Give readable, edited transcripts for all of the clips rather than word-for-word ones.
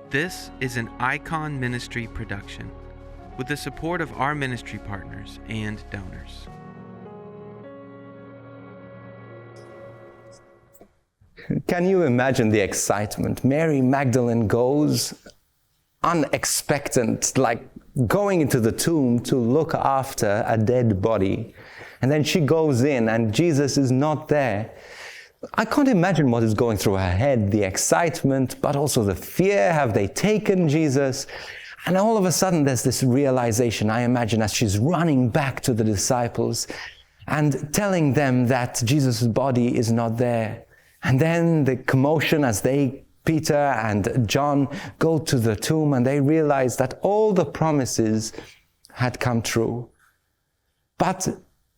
This is an Icon Ministry production with the support of our ministry partners and donors. Can you imagine the excitement? Mary Magdalene goes unexpected, like going into the tomb to look after a dead body. And then she goes in and Jesus is not there. I can't imagine what is going through her head, the excitement, but also the fear. Have they taken Jesus? And all of a sudden there's this realization, I imagine, as she's running back to the disciples and telling them that Jesus' body is not there. And then the commotion as Peter and John go to the tomb and they realize that all the promises had come true. But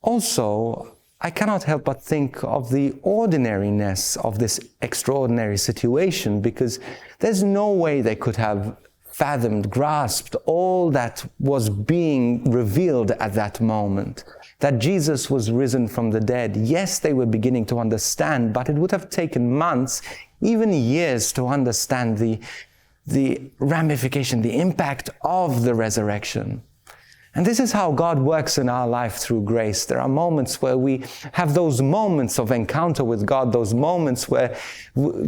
also, I cannot help but think of the ordinariness of this extraordinary situation, because there's no way they could have fathomed, grasped all that was being revealed at that moment. That Jesus was risen from the dead. Yes, they were beginning to understand, but it would have taken months, even years, to understand the ramification, the impact of the resurrection. And this is how God works in our life through grace. There are moments where we have those moments of encounter with God, those moments where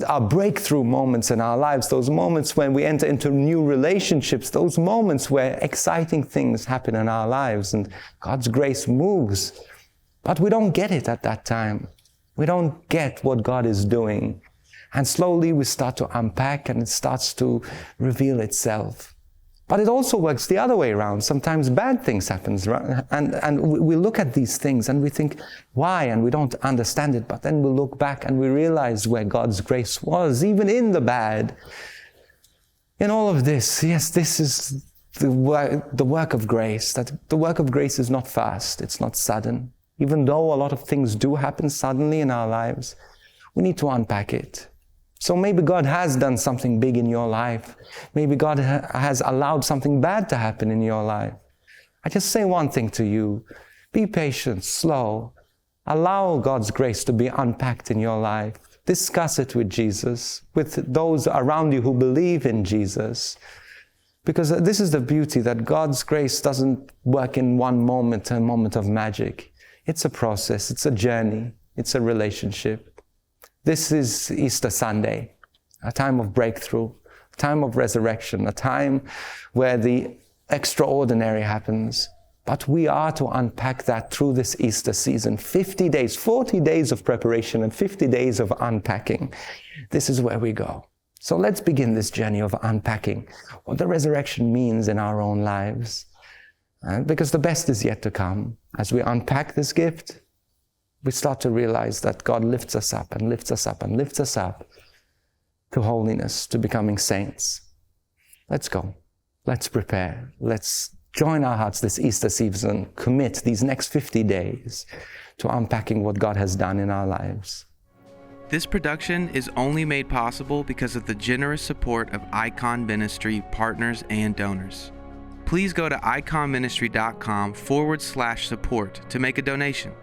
our breakthrough moments in our lives, those moments when we enter into new relationships, those moments where exciting things happen in our lives and God's grace moves. But we don't get it at that time. We don't get what God is doing. And slowly we start to unpack and it starts to reveal itself. But it also works the other way around. Sometimes bad things happen, right? And we look at these things and we think, why? And we don't understand it. But then we look back and we realize where God's grace was, even in the bad. In all of this, yes, this is the work of grace. That the work of grace is not fast. It's not sudden. Even though a lot of things do happen suddenly in our lives, we need to unpack it. So maybe God has done something big in your life. Maybe God has allowed something bad to happen in your life. I just say one thing to you. Be patient, slow. Allow God's grace to be unpacked in your life. Discuss it with Jesus, with those around you who believe in Jesus. Because this is the beauty, that God's grace doesn't work in one moment, a moment of magic. It's a process, it's a journey, it's a relationship. This is Easter Sunday, a time of breakthrough, a time of resurrection, a time where the extraordinary happens. But we are to unpack that through this Easter season. 50 days, 40 days of preparation and 50 days of unpacking. This is where we go. So let's begin this journey of unpacking what the resurrection means in our own lives. Because the best is yet to come. As we unpack this gift, we start to realize that God lifts us up and lifts us up and lifts us up to holiness, to becoming saints. Let's go. Let's prepare. Let's join our hearts this Easter season, commit these next 50 days to unpacking what God has done in our lives. This production is only made possible because of the generous support of Icon Ministry partners and donors. Please go to iconministry.com/support to make a donation.